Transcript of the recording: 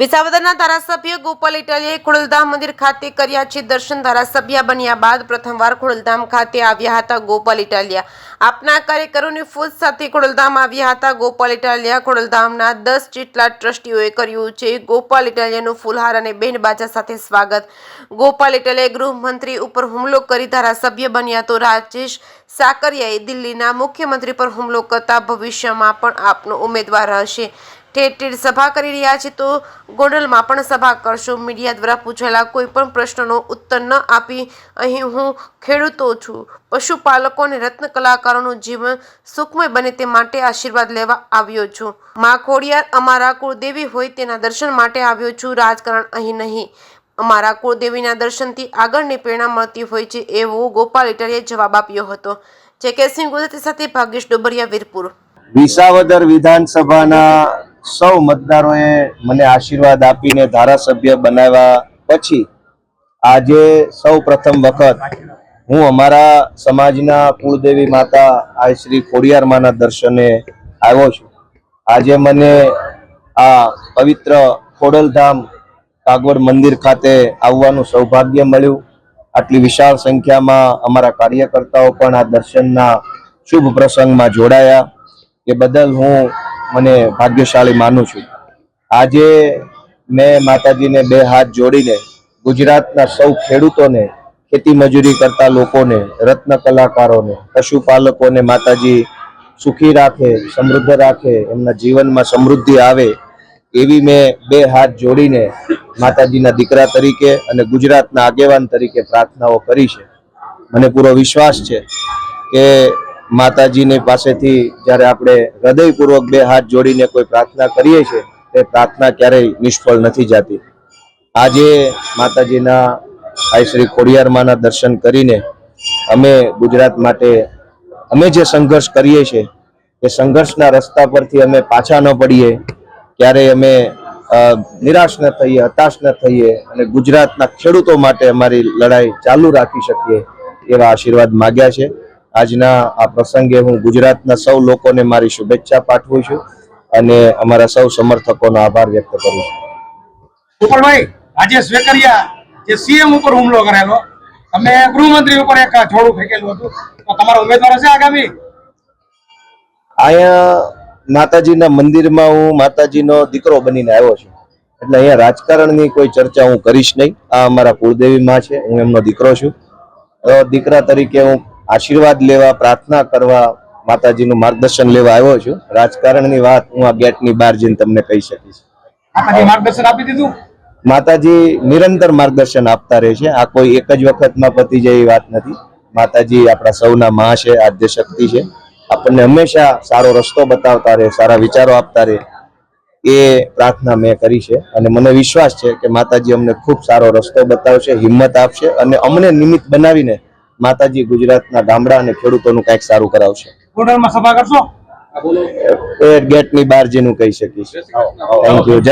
વિસાવદરના ધારાસભ્ય ગોપાલ ઇટાલિયાએ ખોડલધામ મંદિર ખાતે કર્યા છે દર્શન। ધારાસભ્ય બન્યા બાદ પ્રથમવાર ખોડલધામ ખાતે આવ્યા હતા ગોપાલ ઇટાલિયા। આપના કાર્યકરોની ફોજ સાથે ખોડલધામ આવ્યા હતા ગોપાલ ઇટાલિયા। ખોડલધામના 10 જેટલા ટ્રસ્ટીઓએ કર્યું છે ગોપાલ ઇટાલિયાનું ફૂલહાર અને બેન્ડબાજા સાથે સ્વાગત। ગોપાલ ઇટાલિયાએ ગૃહમંત્રી ઉપર હુમલો કરી ધારાસભ્ય બન્યા તો રાજેશ સાકરિયાએ દિલ્હીના મુખ્યમંત્રી પર હુમલો કરતા ભવિષ્યમાં પણ આપનો ઉમેદવાર રહેશે। ઠેર ઠેર સભા કરી રહ્યા છે તો ગોંડલમાં પણ સભા કરશો। મીડિયા દ્વારા પૂછાયેલા કોઈ પણ પ્રશ્નનો ઉત્તર ન આપી અહીં હું ખેડૂતો છું, પશુપાલકો અને રત્ન કલાકારોનું જીવન સુખમય બને તે માટે આશીર્વાદ લેવા આવ્યો છું। મા ખોડિયાર અમારા કુળદેવી હોય તેના દર્શન માટે આવ્યો છું, રાજકારણ અહીં નહીં। અમારા કુળદેવીના દર્શનથી આગળની પ્રેરણા મળતી હોય છે એવો ગોપાલ ઇટાલિયાએ જવાબ આપ્યો હતો। જેકેસિંહ ગુજરાતી સાથે ભાગ્યેશ ડોબરિયા, વીરપુર। વિસાવદર વિધાનસભાના સૌ મતદારોએ મને આશીર્વાદ આપીને ધારાસભ્ય બનાવ્યા પછી આજે સૌ પ્રથમ વખત હું અમારા સમાજના કુળદેવી માતા આ શ્રી ખોડિયાર માના દર્શને આવ્યો છું। આજે મને આ પવિત્ર ખોડલધામ કાગવડ મંદિર ખાતે આવવાનું સૌભાગ્ય મળ્યું। આટલી વિશાળ સંખ્યામાં અમારા કાર્યકર્તાઓ પણ આ દર્શનના શુભ પ્રસંગમાં જોડાયા એ બદલ હું મને ભાગ્યશાળી માનું છું। આજે મેં માતાજીને બે હાથ જોડીને ગુજરાતના સૌ ખેડૂતોને, ખેતી મજૂરી કરતા લોકોને, રત્ન કલાકારોને, પશુપાલકોને માતાજી સુખી રાખે, સમૃદ્ધ રાખે, એમના જીવનમાં સમૃદ્ધિ આવે એવી મેં બે હાથ જોડીને માતાજીના દીકરા તરીકે અને ગુજરાતના આગેવાન તરીકે પ્રાર્થનાઓ કરી છે। મને પૂરો વિશ્વાસ છે કે માતાજીની પાસેથી જ્યારે આપણે હૃદયપૂર્વક બે હાથ જોડીને કોઈ પ્રાર્થના કરીએ છીએ તે પ્રાર્થના ક્યારેય નિષ્ફળ નથી જતી। આજે માતાજીના આ શ્રી ખોડિયાર માના દર્શન કરીને અમે ગુજરાત માટે અમે જે સંઘર્ષ કરીએ છીએ એ સંઘર્ષના રસ્તા પરથી અમે પાછા ન પડીએ, ક્યારેય અમે નિરાશ ન થઈએ, હતાશ ન થઈએ અને ગુજરાતના ખેડૂતો માટે અમારી લડાઈ ચાલુ રાખી શકીએ એવા આશીર્વાદ માગ્યા છે। આજના આ પ્રસંગે હું ગુજરાતના સૌ લોકોને મારી શુભેચ્છા પાઠવું છું અને અમારા સૌ સમર્થકોનો આભાર વ્યક્ત કરું છું। ગોપાલભાઈ, રાજેશ વેકરિયા જે સીએમ ઉપર હુમલો કરેલો, તમે ગૃહમંત્રી ઉપર એક છોડું ફેંકેલું હતું, તો તમારો ઉમેદવાર હશે આગામી? અહીંયા માતાજીના મંદિરમાં હું માતાજીનો દીકરો બનીને આવ્યો છું એટલે અહીંયા રાજકારણની કોઈ ચર્ચા હું કરીશ નહીં। આ અમારા કુળદેવી માં છે, હું એમનો દીકરો છું। દીકરા તરીકે હું આશીર્વાદ લેવા, પ્રાર્થના કરવા, માતાજીનું માર્ગદર્શન લેવા આવ્યો છું। રાજકારણની વાત હું આ ગેટની બહાર જઈને તમને કહી શકીશ। માતાજી માર્ગદર્શન આપી દીધું? માતાજી નિરંતર માર્ગદર્શન આપતા રહે છે। આ કોઈ એક જ વખતમાં પતી જાય એ વાત નથી। માતાજી આપણા સૌના માં છે, આદ્ય શક્તિ છે, આપણને હંમેશા સારો રસ્તો બતાવતા રહે, સારા વિચારો આપતા રહે એ પ્રાર્થના મેં કરી છે અને મને વિશ્વાસ છે કે માતાજી અમને ખૂબ સારો રસ્તો બતાવશે, હિંમત આપશે અને અમને નિમિત્ત બનાવીને માતાજી ગુજરાતના ગામડા અને ખેડૂતોનું કંઈક સારું કરાવશે। ગોંડલમાં સભા કરશો? એ ગેટની બહાર જઈને કહી શકીશ। Thank you. જય